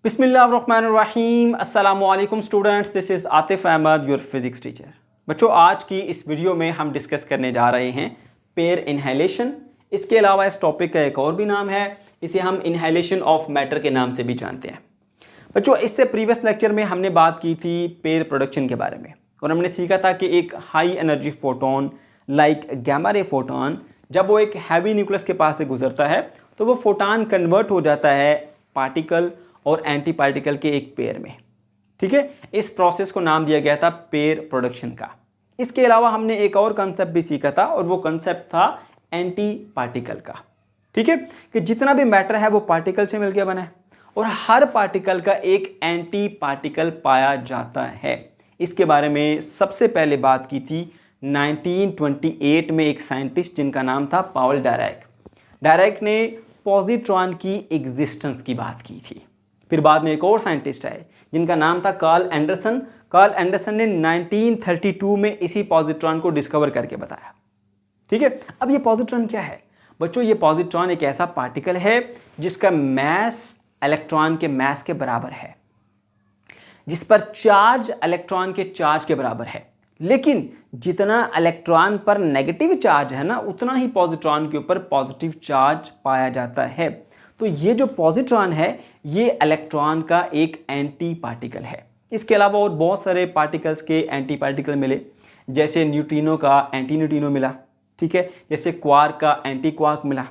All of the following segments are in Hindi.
बिस्मिल्लाहिर्रहमानिर्रहीम अस्सलामुअलैकुम students, this is Atif Ahmed your physics teacher. बच्चों, आज की इस वीडियो में हम डिस्कस करने जा रहे हैं पेयर इनहेलेशन। इसके अलावा इस टॉपिक का एक और भी नाम है, इसे हम इनहेलेशन ऑफ मैटर के नाम से भी जानते हैं। बच्चों, इससे प्रीवियस लेक्चर में हमने बात की थी पेयर प्रोडक्शन के बारे में और हमने सीखा था कि एक high energy photon like gamma ray photon जब वो एक हैवी न्यूक्लियस के पास से गुजरता है तो वो फोटोन कन्वर्ट हो जाता है पार्टिकल और एंटी पार्टिकल के एक पेयर में। ठीक है, इस प्रोसेस को नाम दिया गया था पेयर प्रोडक्शन का। इसके अलावा हमने एक और कंसेप्ट भी सीखा था और वो कंसेप्ट था एंटी पार्टिकल का। ठीक है, कि जितना भी मैटर है वो पार्टिकल से मिलकर बना है और हर पार्टिकल का एक एंटी पार्टिकल पाया जाता है। इसके बारे में सबसे पहले बात की थी 1928 में एक साइंटिस्ट जिनका नाम था पाउल डायरैक। डायरैक ने पॉजिट्रॉन की एग्जिस्टेंस की बात की थी। फिर बाद में एक और साइंटिस्ट आए जिनका नाम था कार्ल एंडरसन। कार्ल एंडरसन ने 1932 में इसी पॉजिट्रॉन को डिस्कवर करके बताया। ठीक है, अब ये पॉजिट्रॉन क्या है बच्चों? ये पॉजिट्रॉन एक ऐसा पार्टिकल है जिसका मास इलेक्ट्रॉन के मास के बराबर है, जिस पर चार्ज इलेक्ट्रॉन के चार्ज के बराबर है। लेकिन जितना इलेक्ट्रॉन पर नेगेटिव चार्ज है ना, उतना ही पॉजिट्रॉन के ऊपर पॉजिटिव चार्ज पाया जाता है। तो ये जो पॉजिट्रॉन है ये इलेक्ट्रॉन का एक एंटी पार्टिकल है। इसके अलावा और बहुत सारे पार्टिकल्स के एंटी पार्टिकल मिले, जैसे न्यूट्रिनो का एंटी न्यूट्रिनो मिला। ठीक है, जैसे क्वार्क का एंटी क्वार्क मिला।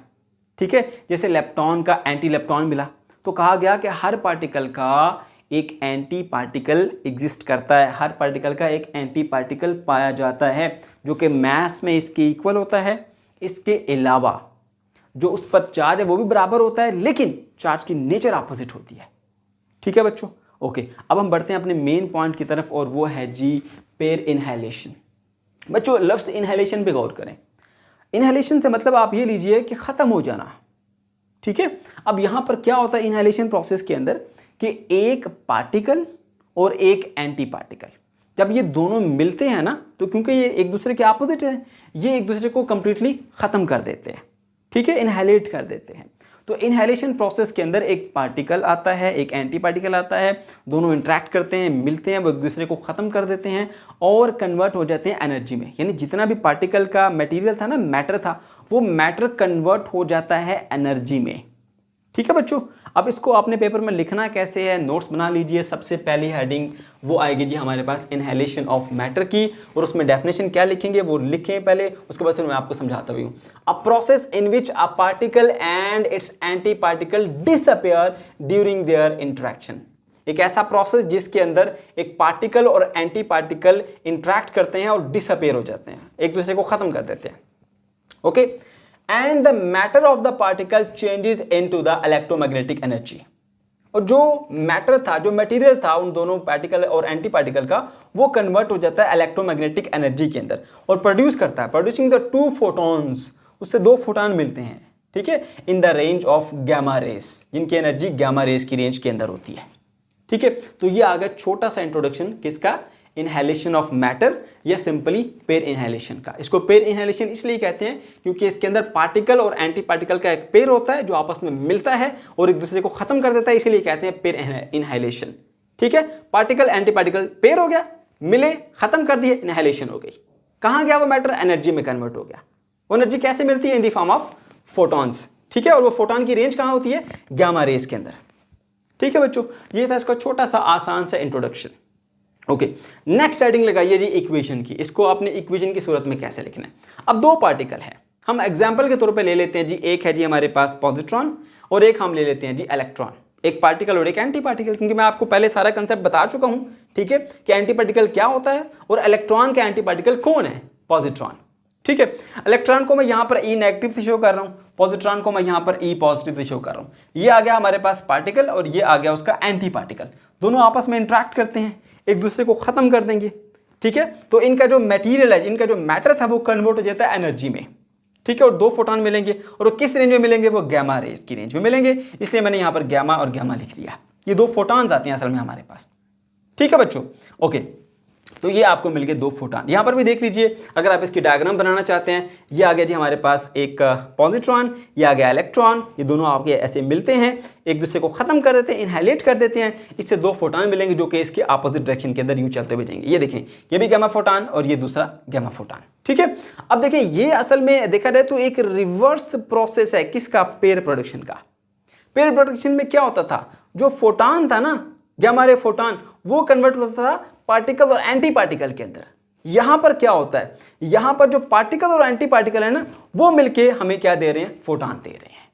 ठीक है, जैसे लेप्टॉन का एंटी लेप्टॉन मिला। तो कहा गया कि हर पार्टिकल का एक एंटी पार्टिकल एग्जिस्ट करता है, हर पार्टिकल का एक एंटी पार्टिकल पाया जाता है जो कि मास में इसके इक्वल होता है। इसके अलावा जो उस पर चार्ज है वो भी बराबर होता है, लेकिन चार्ज की नेचर अपोजिट होती है। ठीक है बच्चों, ओके। अब हम बढ़ते हैं अपने मेन पॉइंट की तरफ और वो है जी पेयर इनहेलेशन। बच्चों, लफ्ज़ इनहेलेशन पे गौर करें। इनहेलेशन से मतलब आप ये लीजिए कि ख़त्म हो जाना। ठीक है, अब यहाँ पर क्या होता है इनहेलेशन प्रोसेस के अंदर कि एक पार्टिकल और एक एंटी पार्टिकल जब ये दोनों मिलते हैं ना, तो क्योंकि ये एक दूसरे के अपोजिट है, ये एक दूसरे को कंप्लीटली ख़त्म कर देते हैं। ठीक है, इनहेलेट कर देते हैं। तो इनहेलेशन प्रोसेस के अंदर एक पार्टिकल आता है, एक एंटी पार्टिकल आता है, दोनों इंटरेक्ट करते हैं, मिलते हैं, वो एक दूसरे को ख़त्म कर देते हैं और कन्वर्ट हो जाते हैं एनर्जी में। यानी जितना भी पार्टिकल का मटेरियल था ना, मैटर था, वो मैटर कन्वर्ट हो जाता है एनर्जी में। ठीक है बच्चों, अब इसको अपने पेपर में लिखना कैसे है, नोट्स बना लीजिए। सबसे पहली हेडिंग वो आएगी जी हमारे पास इनहेलेशन ऑफ मैटर की, और उसमें डेफिनेशन क्या लिखेंगे वो लिखें पहले, उसके बाद फिर मैं आपको समझाता भी हूँ। A process in which a particle and it's anti particle disappear during their interaction. एक ऐसा प्रोसेस जिसके अंदर एक पार्टिकल और एंटी पार्टिकल इंटरेक्ट करते हैं और डिसअपियर हो जाते हैं, एक दूसरे को खत्म कर देते हैं। Okay, and the matter of the particle changes into the electromagnetic energy। और जो मैटर था, जो मटेरियल था उन दोनों पार्टिकल और एंटी पार्टिकल का, वो कन्वर्ट हो जाता है इलेक्ट्रोमैग्नेटिक एनर्जी के अंदर और प्रोड्यूस करता है, प्रोड्यूसिंग द टू फोटॉन्स, उससे दो फोटॉन मिलते हैं। ठीक है, in the range of gamma rays, जिनकी एनर्जी गैमा रेस की रेंज के अंदर होती है। ठीक है, तो ये आ गया छोटा सा इंट्रोडक्शन किसका, इनहेलेशन ऑफ मैटर या सिंपली पेयर इनहेलेशन का। इसको पेयर इनहेलेशन इसलिए कहते हैं क्योंकि इसके अंदर पार्टिकल और एंटी पार्टिकल का एक पेयर होता है जो आपस में मिलता है और एक दूसरे को खत्म कर देता है, इसलिए कहते हैं पेयर इनहेलेशन। ठीक है, पार्टिकल एंटी पार्टिकल पेयर हो गया, मिले, खत्म कर दिए, इनहेलेशन हो गई। कहाँ गया वो मैटर? एनर्जी में कन्वर्ट हो गया। वो एनर्जी कैसे मिलती है? In the form of photons. ठीक है, और वो फोटॉन की रेंज कहाँ होती है? गामा रेस के अंदर। ठीक है बच्चों, ये था इसका छोटा सा आसान सा इंट्रोडक्शन। ओके, नेक्स्ट हेडिंग लगाइए जी इक्वेशन की। इसको आपने इक्वेशन की सूरत में कैसे लिखना है? अब दो पार्टिकल है, हम एग्जांपल के तौर पे ले लेते हैं जी। एक है जी हमारे पास पॉजिट्रॉन और एक हम ले लेते हैं जी इलेक्ट्रॉन। एक पार्टिकल और एक एंटी पार्टिकल, क्योंकि मैं आपको पहले सारा कंसेप्ट बता चुका हूं। ठीक है, कि एंटी पार्टिकल क्या होता है और इलेक्ट्रॉन का एंटी पार्टिकल कौन है? पॉजिट्रॉन। ठीक है, इलेक्ट्रॉन को मैं यहां पर ई नेगेटिव से शो कर रहा हूं, पॉजिट्रॉन को मैं यहां पर ई पॉजिटिव से शो कर रहा हूं। ये आ गया हमारे पास पार्टिकल और ये आ गया उसका एंटी पार्टिकल। दोनों आपस में इंटरेक्ट करते हैं, एक दूसरे को खत्म कर देंगे। ठीक है, तो इनका जो मटेरियल है, इनका जो मैटर था वो कन्वर्ट हो जाता है एनर्जी में। ठीक है, और दो फोटॉन मिलेंगे और वो किस रेंज में मिलेंगे? वो गैमा रेस की रेंज में मिलेंगे, इसलिए मैंने यहां पर गैमा और गैमा लिख दिया। ये दो फोटॉन्स आते हैं असल में हमारे पास। ठीक है बच्चों, ओके। तो ये आपको मिल गए 2 फोटॉन। यहाँ पर भी देख लीजिए, अगर आप इसकी डायग्राम बनाना चाहते हैं, ये आ गया जी हमारे पास एक पॉजिट्रॉन, ये आ गया इलेक्ट्रॉन, ये दोनों आपके ऐसे मिलते हैं, एक दूसरे को खत्म कर देते हैं, इनहेलेट कर देते हैं, इससे 2 फोटॉन मिलेंगे जो कि इसके अपोजिट डायरेक्शन के अंदर यूं चलते हुए जाएंगे। ये देखें, ये भी गामा फोटॉन और ये दूसरा गामा फोटॉन, ठीक है। अब देखें, ये असल में देखा जाए तो एक रिवर्स प्रोसेस है किसका, पेयर प्रोडक्शन का। पेयर प्रोडक्शन में क्या होता था, जो फोटॉन था ना, गामा रे फोटॉन, वो कन्वर्ट होता था पार्टिकल और एंटी पार्टिकल के अंदर। यहां पर क्या होता है, यहां पर जो पार्टिकल और एंटी पार्टिकल है ना, वो मिलके हमें क्या दे रहे हैं, फोटॉन दे रहे हैं,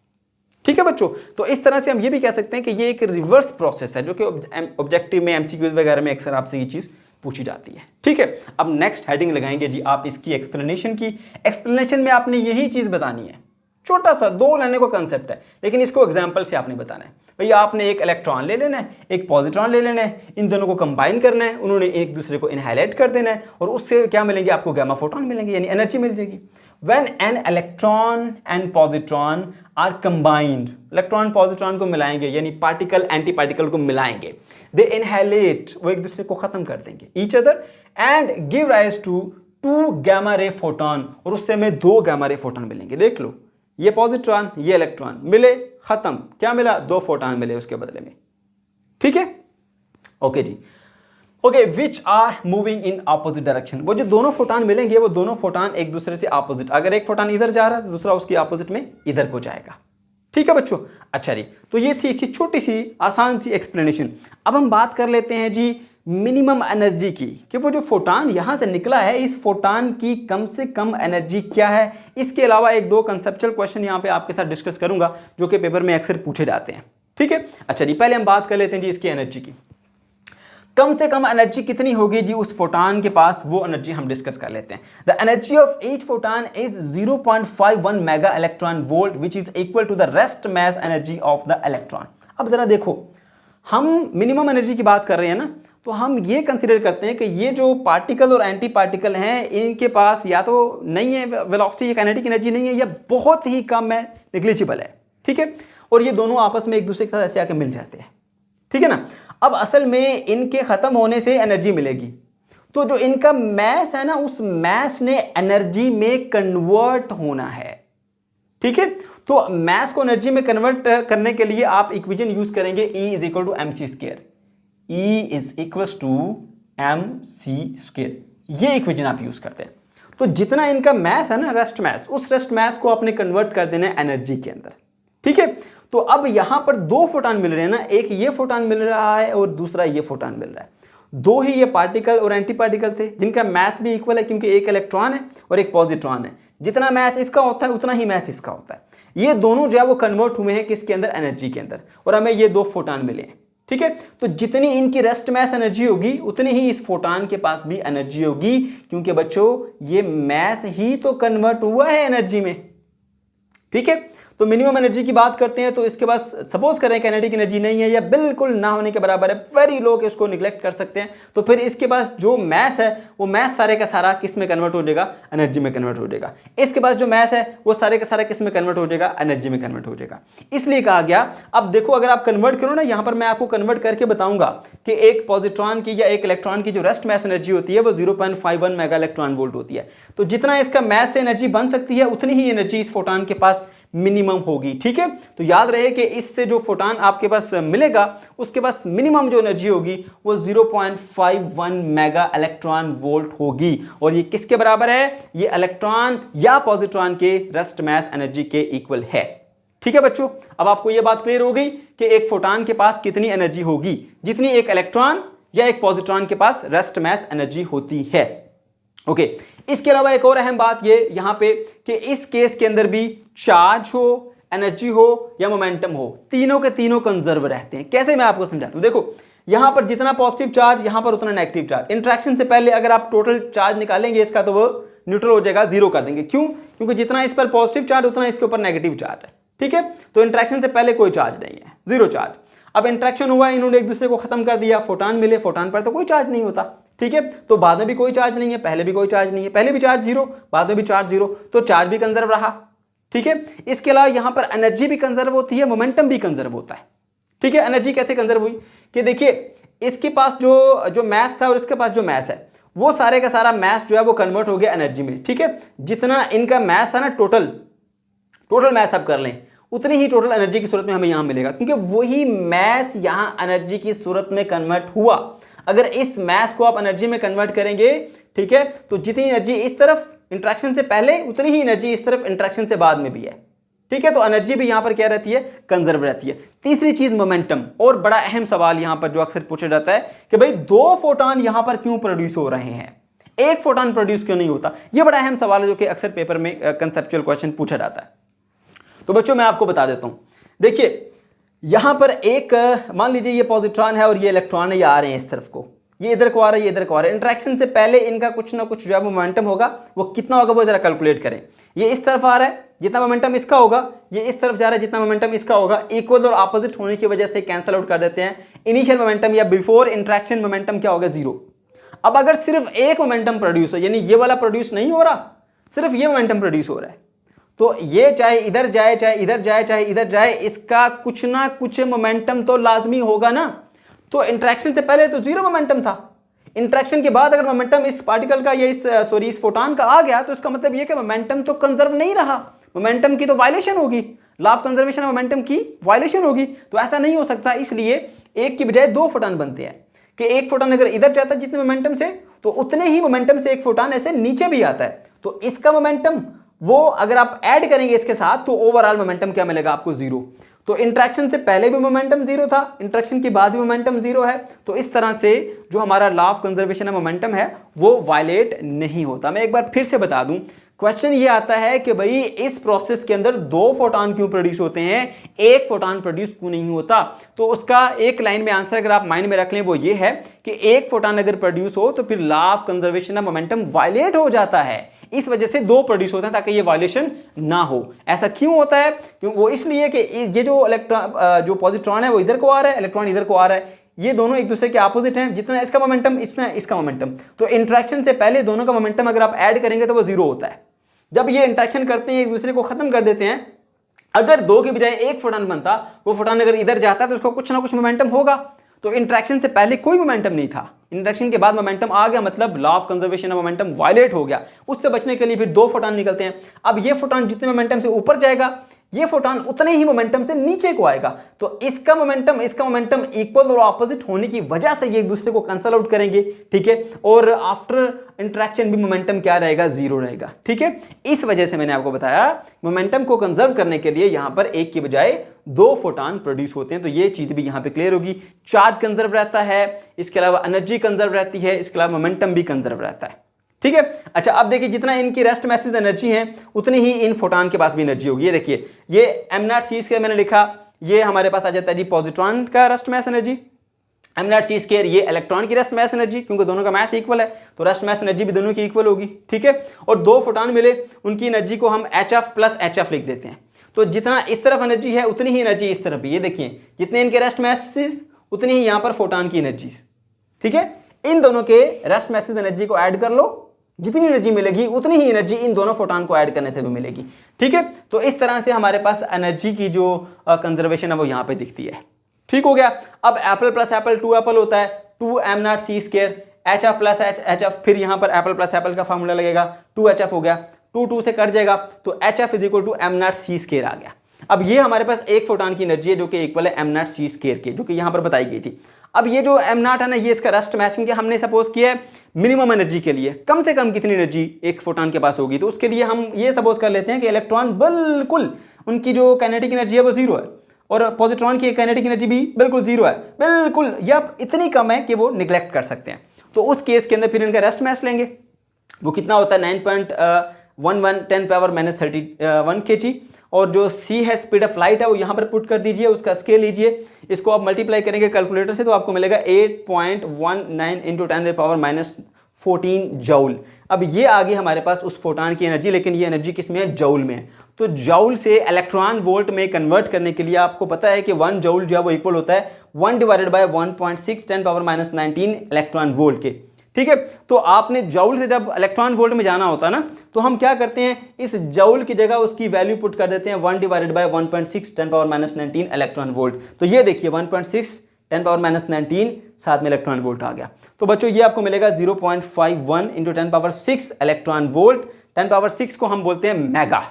ठीक है बच्चों। तो इस तरह से हम ये भी कह सकते हैं कि ये एक रिवर्स प्रोसेस है, जो कि ऑब्जेक्टिव में, एमसीक्यूज वगैरह में अक्सर आपसे ये चीज पूछी जाती है, ठीक है। अब नेक्स्ट हेडिंग लगाएंगे जी आप इसकी एक्सप्लेनेशन की। एक्सप्लेनेशन में आपने यही चीज बतानी है, छोटा सा 2 लाइनों का कंसेप्ट है, लेकिन इसको एग्जांपल से आपने बताना है। भैया आपने एक इलेक्ट्रॉन ले लेना है, एक पॉजिट्रॉन ले लेना है, इन दोनों को कंबाइन करना है, उन्होंने एक दूसरे को इनहाइलाइट कर देना है, और उससे क्या मिलेंगे आपको, गामा फोटॉन मिलेंगे, यानी एनर्जी मिल जाएगी। When an electron and positron are combined, electron positron को मिलाएंगे, यानी पार्टिकल एंटी पार्टिकल को मिलाएंगे, दे इनहाइलेट, वो एक दूसरे को खत्म कर देंगे, each other, and give rise to 2 gamma ray photon, और उससे हमें 2 गामा रे फोटॉन मिलेंगे। देख लो, ये पॉजिट्रॉन, ये इलेक्ट्रॉन मिले, खत्म, क्या मिला, 2 फोटॉन मिले उसके बदले में, ठीक है। ओके जी, okay, which are moving in opposite direction. वो जो दोनों फोटॉन मिलेंगे, वो दोनों फोटॉन एक दूसरे से ऑपोजिट, अगर एक फोटॉन इधर जा रहा है तो दूसरा उसकी ऑपोजिट में इधर को जाएगा, ठीक है बच्चों। अच्छा जी, तो ये थी एक छोटी सी आसान सी एक्सप्लेनेशन। अब हम बात कर लेते हैं जी मिनिमम एनर्जी की, कि वो जो फोटॉन यहां से निकला है, इस फोटॉन की कम से कम एनर्जी क्या है। इसके अलावा 1-2 कंसेप्चुअल क्वेश्चन यहां पे आपके साथ डिस्कस करूंगा, जो कि पेपर में अक्सर पूछे जाते हैं, ठीक है। अच्छा जी, पहले हम बात कर लेते हैं जी इसकी एनर्जी की। कम से कम एनर्जी कितनी होगी जी उस फोटॉन के पास, वो एनर्जी हम डिस्कस कर लेते हैं। The energy of each photon is 0.51 mega electron volt, which is equal to the rest mass energy of the electron. अब जरा देखो, हम मिनिमम एनर्जी की बात कर रहे हैं ना, तो हम ये कंसीडर करते हैं कि ये जो पार्टिकल और एंटी पार्टिकल हैं, इनके पास या तो नहीं है वेलोसिटी या काइनेटिक एनर्जी नहीं है, या बहुत ही कम है, नेग्लिजिबल है, ठीक है। और ये दोनों आपस में एक दूसरे के साथ ऐसे आके मिल जाते हैं, ठीक है ना। अब असल में इनके खत्म होने से एनर्जी मिलेगी, तो जो इनका मैस है ना, उस मैस ने एनर्जी में कन्वर्ट होना है, ठीक है। तो मैस को एनर्जी में कन्वर्ट करने के लिए आप इक्वेशन यूज करेंगे, E is equal to mc², E is equal to mc², ये इक्वेशन आप यूज करते हैं। तो जितना इनका मैस है ना, रेस्ट मैस, उस रेस्ट मैस को आपने कन्वर्ट कर देना है एनर्जी के अंदर, ठीक है। तो अब यहां पर 2 फोटॉन मिल रहे हैं ना, एक ये फोटॉन मिल रहा है और दूसरा ये फोटॉन मिल रहा है। 2 ही ये पार्टिकल और एंटी पार्टिकल थे, जिनका मैस भी इक्वल है, क्योंकि एक इलेक्ट्रॉन है और एक पॉजिट्रॉन है। जितना मैस इसका होता है उतना ही मैस इसका होता है। ये दोनों जो है वो कन्वर्ट हुए हैं किसके अंदर, एनर्जी के अंदर, और हमें ये 2 फोटॉन मिले हैं, ठीक है। तो जितनी इनकी रेस्ट मैस एनर्जी होगी, उतनी ही इस फोटॉन के पास भी एनर्जी होगी, क्योंकि बच्चों ये मैस ही तो कन्वर्ट हुआ है एनर्जी में, ठीक है। तो मिनिमम एनर्जी की बात करते हैं, तो इसके पास सपोज करें काइनेटिक एनर्जी नहीं है या बिल्कुल ना होने के बराबर है, वेरी लो, के उसको निगलेक्ट कर सकते हैं, तो फिर इसके पास जो मैस है वो मैस सारे का सारा किस में कन्वर्ट हो जाएगा, एनर्जी में कन्वर्ट हो जाएगा। इसके पास जो मैस है वो सारे का सारा किस में कन्वर्ट हो जाएगा, एनर्जी में कन्वर्ट हो जाएगा। इसलिए कहा गया, अब देखो अगर आप कन्वर्ट करो ना, यहां पर मैं आपको कन्वर्ट करके बताऊंगा कि एक पॉजिट्रॉन की या एक इलेक्ट्रॉन की जो रेस्ट मैस एनर्जी होती है वो 0.51 मेगा इलेक्ट्रॉन वोल्ट होती है। तो जितना इसका मैस से एनर्जी बन सकती है, उतनी ही एनर्जी इस फोटॉन के पास मिनिमम होगी, ठीक है। तो याद रहे कि इससे जो फोटॉन आपके पास मिलेगा, उसके पास मिनिमम जो एनर्जी होगी वो 0.51 मेगा इलेक्ट्रॉन वोल्ट होगी, और ये किसके बराबर है, ये इलेक्ट्रॉन या पॉजिट्रॉन के रेस्ट मास एनर्जी के इक्वल है, ठीक है बच्चों। अब आपको यह बात क्लियर हो गई कि एक फोटॉन के पास कितनी एनर्जी होगी, जितनी एक इलेक्ट्रॉन या एक पॉजिट्रॉन के पास रेस्ट मास एनर्जी होती है, ओके। इसके अलावा एक और अहम बात ये यहां पे कि इस केस के अंदर भी चार्ज हो, एनर्जी हो या मोमेंटम हो, तीनों के तीनों कंजर्व रहते हैं। कैसे, मैं आपको समझाता हूं। देखो यहां पर जितना पॉजिटिव चार्ज, यहां पर उतना नेगेटिव चार्ज। इंटरेक्शन से पहले अगर आप टोटल चार्ज निकालेंगे इसका, तो वो न्यूट्रल हो जाएगा, 0 कर देंगे। क्यों? क्योंकि जितना इस पर पॉजिटिव चार्ज उतना इसके ऊपर नेगेटिव चार्ज है, ठीक है। तो इंटरेक्शन से पहले कोई चार्ज नहीं है, 0 चार्ज। अब इंटरेक्शन हुआ, इन्होंने एक दूसरे को खत्म कर दिया, फोटॉन मिले, फोटॉन पर तो कोई चार्ज नहीं होता, ठीक है। तो बाद में भी कोई चार्ज नहीं है, पहले भी कोई चार्ज नहीं है, पहले भी चार्ज 0, बाद में भी चार्ज 0, तो चार्ज भी कंजर्व रहा, ठीक है। इसके अलावा यहां पर एनर्जी भी कंजर्व होती है, मोमेंटम भी कंजर्व होता है, ठीक है। एनर्जी कैसे कंजर्व हुई कि देखिए इसके पास जो मैस था और इसके पास जो मैस है, वो सारे का सारा मास जो है वो कन्वर्ट हो गया एनर्जी में। ठीक है, जितना इनका मास था ना, टोटल मास आप कर लें, उतनी ही टोटल एनर्जी की सूरत में हमें यहां मिलेगा, क्योंकि वही मास यहां एनर्जी की सूरत में कन्वर्ट हुआ। अगर इस मास को आप एनर्जी में कन्वर्ट करेंगे, ठीक है, तो जितनी एनर्जी इस तरफ इंट्रैक्शन से पहले, उतनी ही एनर्जी इस तरफ इंट्रैक्शन से बाद में भी है। ठीक है, तो एनर्जी भी यहां पर क्या रहती है, कंजर्व रहती है। तीसरी चीज मोमेंटम, और बड़ा अहम सवाल यहां पर जो अक्सर पूछा जाता है कि भाई 2 फोटॉन यहां पर क्यों प्रोड्यूस हो रहे हैं, 1 फोटॉन प्रोड्यूस क्यों नहीं होता। यह बड़ा अहम सवाल है जो कि अक्सर पेपर में कंसेप्चुअल क्वेश्चन पूछा जाता है। तो बच्चों मैं आपको बता देता हूं, देखिए यहां पर एक मान लीजिए ये पॉजिट्रॉन है और ये इलेक्ट्रॉन है, ये आ रहे हैं इस तरफ को, ये इधर को आ रहा है, ये इधर को आ रहा है। इंटरेक्शन से पहले इनका कुछ ना कुछ जो है मोमेंटम होगा, वो कितना होगा वो जरा कैलकुलेट करें। ये इस तरफ आ रहा है, जितना मोमेंटम इसका होगा, ये इस तरफ जा रहा है, जितना मोमेंटम इसका होगा, इक्वल और ऑपोजिट होने की वजह से कैंसिल आउट कर देते हैं। इनिशियल मोमेंटम या बिफोर इंट्रैक्शन मोमेंटम क्या होगा, 0। अब अगर सिर्फ एक मोमेंटम प्रोड्यूस हो, यानी ये वाला प्रोड्यूस नहीं हो रहा, सिर्फ ये मोमेंटम प्रोड्यूस हो रहा है, तो ये चाहे इधर जाए, चाहे इधर जाए, चाहे इधर जाए, इसका कुछ ना कुछ मोमेंटम तो लाजमी होगा ना। तो इंटरेक्शन से पहले तो 0 मोमेंटम था, इंटरेक्शन के बाद अगर मोमेंटम इस पार्टिकल का या इस फोटॉन का आ गया, तो इसका मतलब ये कि मोमेंटम तो कंजर्व नहीं रहा, मोमेंटम की तो वायलेशन होगी, लॉ ऑफ कंजर्वेशन मोमेंटम की वायलेशन होगी। तो ऐसा नहीं हो सकता, इसलिए एक की बजाय 2 फोटॉन बनते हैं कि एक फोटॉन अगर इधर जाता है जितने मोमेंटम से, तो उतने ही मोमेंटम से एक फोटॉन ऐसे नीचे भी आता है। तो इसका मोमेंटम वो अगर आप ऐड करेंगे इसके साथ, तो ओवरऑल मोमेंटम क्या मिलेगा आपको, 0। तो इंट्रैक्शन से पहले भी मोमेंटम 0 था, इंट्रैक्शन के बाद भी मोमेंटम 0 है। तो इस तरह से जो हमारा law of conservation of momentum है वो वायलेट नहीं होता। मैं एक बार फिर से बता दूं, क्वेश्चन ये आता है कि भाई इस प्रोसेस के अंदर 2 फोटॉन क्यों प्रोड्यूस होते हैं, 1 फोटॉन प्रोड्यूस क्यों नहीं होता। तो उसका एक लाइन में आंसर अगर आप माइंड में रख लें, वो ये है कि 1 फोटॉन अगर प्रोड्यूस हो तो फिर law of conservation of momentum violate हो जाता है। इस वजह से 2 प्रोड्यूस होते हैं ताकि ये वायलेशन ना हो। ऐसा क्यों होता है, क्यों, वो इसलिए कि ये जो इलेक्ट्रॉन जो पॉजिट्रॉन है वो इधर को आ रहा है, इलेक्ट्रॉन इधर को आ रहा है, ये दोनों एक दूसरे के अपोजिट हैं। जितना इसका मोमेंटम, इतना इसका मोमेंटम, तो इंट्रैक्शन से पहले दोनों का मोमेंटम अगर आप ऐड करेंगे तो वो 0 होता है। जब ये इंट्रैक्शन करते हैं, एक दूसरे को खत्म कर देते हैं, अगर 2 की बजाय 1 फोटॉन बनता, वो फोटॉन अगर इधर जाता है तो उसको कुछ ना कुछ मोमेंटम होगा। तो इंट्रैक्शन से पहले कोई मोमेंटम नहीं था, इंट्रैक्शन के बाद मोमेंटम आ गया, मतलब law of conservation of momentum violate हो गया। उससे बचने के लिए फिर 2 फोटॉन निकलते हैं। अब ये फोटॉन जितने मोमेंटम से ऊपर जाएगा, ये फोटॉन उतने ही मोमेंटम से नीचे को आएगा। तो इसका मोमेंटम इक्वल और ऑपोजिट होने की वजह से ये एक दूसरे को कैंसल आउट करेंगे। ठीक है, और आफ्टर इंटरेक्शन भी मोमेंटम क्या रहेगा, 0 रहेगा। ठीक है, इस वजह से मैंने आपको बताया मोमेंटम को कंजर्व करने के लिए यहां पर 1 की बजाय 2 फोटॉन प्रोड्यूस होते हैं। तो ये चीज भी यहां पे क्लियर होगी। चार्ज कंजर्व रहता है, इसके अलावा एनर्जी कंजर्व रहती है, इसके अलावा मोमेंटम भी कंजर्व रहता है। ठीक है, अच्छा अब देखिए जितना इनकी रेस्ट मैसेज एनर्जी है, उतनी ही इन फोटॉन के पास भी एनर्जी होगी। ये देखिए, ये m0c² मैंने लिखा, ये हमारे पास आ जाता है जी पॉजिट्रॉन का रेस्ट मैस एनर्जी, m0c², ये इलेक्ट्रॉन की रेस्ट मैस एनर्जी, क्योंकि दोनों का मैस इक्वल है तो रेस्ट मैस एनर्जी भी दोनों की इक्वल होगी। ठीक है, और 2 फोटॉन मिले, उनकी एनर्जी को हम HF + HF लिख देते हैं। तो जितना इस तरफ एनर्जी है उतनी ही एनर्जी इस तरफ भी। ये देखिए, जितने इनके रेस्ट मैसेज उतनी ही यहां पर फोटॉन की एनर्जी। ठीक है, इन दोनों के रेस्ट मैसेज एनर्जी को ऐड कर लो, जितनी एनर्जी मिलेगी उतनी ही एनर्जी इन दोनों फोटॉन को ऐड करने से भी मिलेगी। ठीक है, तो इस तरह से हमारे पास एनर्जी की जो कंजर्वेशन है वो यहां पे दिखती है। ठीक हो गया। अब एप्पल प्लस एप्पल 2 एप्पल होता है, 2m0c², HF + HF, फिर यहां पर एप्पल प्लस एप्पल का फॉर्मूला लगेगा, 2HF हो गया, 2 से कट जाएगा तो HF = m0c² आ गया। अब ये हमारे पास 1 फोटॉन की एनर्जी है जो कि इक्वल है m0c² के, जो कि यहां पर बताई गई थी। अब ये जो m0 है ना, ये इसका रेस्ट मैस, क्योंकि हमने सपोज किया है मिनिमम एनर्जी के लिए कम से कम कितनी एनर्जी एक फोटॉन के पास होगी, तो उसके लिए हम ये सपोज कर लेते हैं कि इलेक्ट्रॉन बिल्कुल उनकी जो काइनेटिक एनर्जी है वो 0 है, और पॉजिट्रॉन की काइनेटिक एनर्जी भी बिल्कुल 0 है, बिल्कुल या इतनी कम है कि वो निगलेक्ट कर सकते हैं। तो उस केस के अंदर फिर इनका रेस्ट मैस लेंगे, वो कितना होता है 9.11 10⁻31 kg, और जो c है स्पीड ऑफ लाइट है वो यहाँ पर पुट कर दीजिए, उसका स्केल लीजिए, इसको आप मल्टीप्लाई करेंगे कैलकुलेटर से तो आपको मिलेगा 8.19 × 10⁻14 जूल। अब ये आ गई हमारे पास उस फोटॉन की एनर्जी, लेकिन ये एनर्जी किस में है, जूल में है। तो जूल से इलेक्ट्रॉन वोल्ट में कन्वर्ट करने के लिए आपको पता है कि 1 जूल जो है वो इक्वल होता है 1/1.6 10⁻19 इलेक्ट्रॉन वोल्ट के। ठीक है, तो आपने जूल से जब इलेक्ट्रॉन वोल्ट में जाना होता है ना, तो हम क्या करते हैं, इस जूल की जगह उसकी वैल्यू पुट कर देते हैं 1/1.6 10⁻19 इलेक्ट्रॉन वोल्ट। तो ये देखिए 1.6 10⁻⁻19 साथ में इलेक्ट्रॉन वोल्ट आ गया। तो बच्चों ये आपको मिलेगा 0.51 इंटू 10⁻6 इलेक्ट्रॉन वोल्ट। 10⁻6 को हम बोलते हैं मेगा,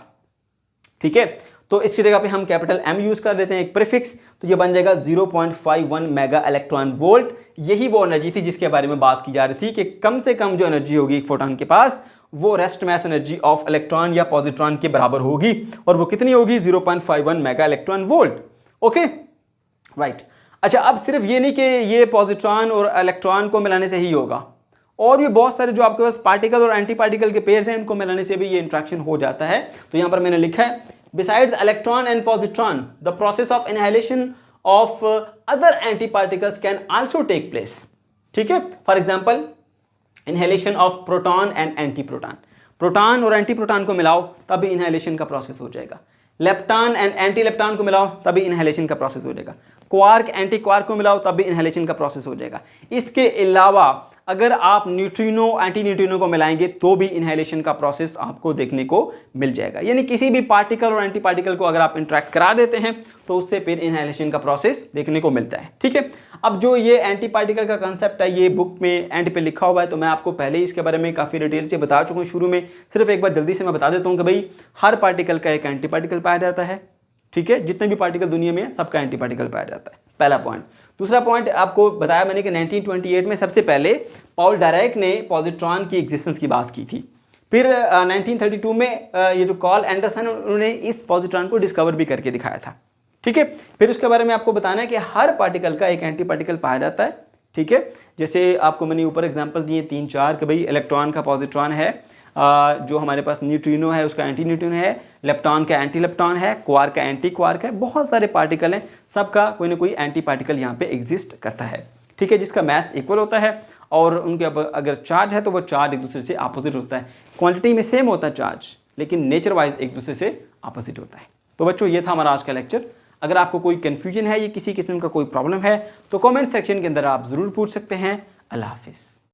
ठीक है। तो इसकी जगह पे हम कैपिटल M यूज कर देते हैं एक प्रीफिक्स, तो ये बन जाएगा 0.51 मेगा इलेक्ट्रॉन वोल्ट। यही वो एनर्जी थी जिसके बारे में बात की जा रही थी कि कम से कम जो एनर्जी होगी एक फोटॉन के पास वो rest mass energy of electron या पॉजिट्रॉन के बराबर होगी, और वो कितनी होगी 0.51 mega electron volt. Okay right. अच्छा, अब सिर्फ ये नहीं कि ये पॉजिट्रॉन और इलेक्ट्रॉन को मिलाने से ही होगा, और भी बहुत सारे जो आपके पास पार्टिकल और एंटी पार्टिकल के पेयर्स हैं इनको मिलाने से भी ये इंट्रैक्शन हो जाता है। तो यहां पर मैंने लिखा है besides electron and positron the process of annihilation of other anti particles can also take place. ठीक है, for example annihilation of proton and anti proton, proton और एंटी प्रोटॉन को मिलाओ तभी इनहेलेशन का प्रोसेस हो जाएगा। लेप्टॉन एंड एंटी लेप्टॉन को मिलाओ तभी इनहेलेशन का प्रोसेस हो जाएगा। क्वार्क एंटी क्वार्क को मिलाओ तभी इनहेलेशन का प्रोसेस हो जाएगा। इसके अलावा अगर आप न्यूट्रिनो एंटी न्यूट्रिनो को मिलाएंगे तो भी इनहेलेशन का प्रोसेस आपको देखने को मिल जाएगा। यानी किसी भी पार्टिकल और एंटी पार्टिकल को अगर आप इंटरेक्ट करा देते हैं तो उससे फिर इनहेलेशन का प्रोसेस देखने को मिलता है। ठीक है, अब जो ये एंटी पार्टिकल का कंसेप्ट है ये बुक में एंड पे लिखा हुआ है, तो मैं आपको पहले ही इसके बारे में काफ़ी डिटेल से बता चुका हूँ शुरू में। सिर्फ एक बार जल्दी से मैं बता देता हूँ कि भाई हर पार्टिकल का एक एंटी पार्टिकल पाया जाता है। ठीक है, जितने भी पार्टिकल दुनिया में है सबका एंटी पार्टिकल पाया जाता है, पहला पॉइंट। दूसरा पॉइंट आपको बताया मैंने कि 1928 में सबसे पहले पॉल डायरेक ने पॉजिट्रॉन की एग्जिस्टेंस की बात की थी। फिर 1932 में ये जो कार्ल एंडरसन उन्होंने इस पॉजिट्रॉन को डिस्कवर भी करके दिखाया था। ठीक है, फिर उसके बारे में आपको बताना है कि हर पार्टिकल का एक एंटी पार्टिकल पाया जाता है। ठीक है, जैसे आपको मैंने ऊपर एग्जाम्पल दिए 3-4 कि भाई इलेक्ट्रॉन का पॉजिट्रॉन है, जो हमारे पास न्यूट्रिनो है उसका एंटी न्यूट्रिनो है, लेप्टॉन का एंटी लेप्टॉन है, क्वार्क का एंटी क्वार्क है, बहुत सारे पार्टिकल हैं, सबका कोई ना कोई एंटी पार्टिकल यहाँ पे एग्जिस्ट करता है। ठीक है, जिसका मैस इक्वल होता है और उनके अगर चार्ज है तो वो चार्ज एक दूसरे से अपोजिट होता है। क्वांटिटी में सेम होता है चार्ज, लेकिन नेचर वाइज एक दूसरे से अपोजिट होता है। तो बच्चों ये था हमारा आज का लेक्चर। अगर आपको कोई कन्फ्यूजन है या किसी किस्म का कोई प्रॉब्लम है तो कॉमेंट सेक्शन के अंदर आप ज़रूर पूछ सकते हैं। अल्लाह हाफिज़।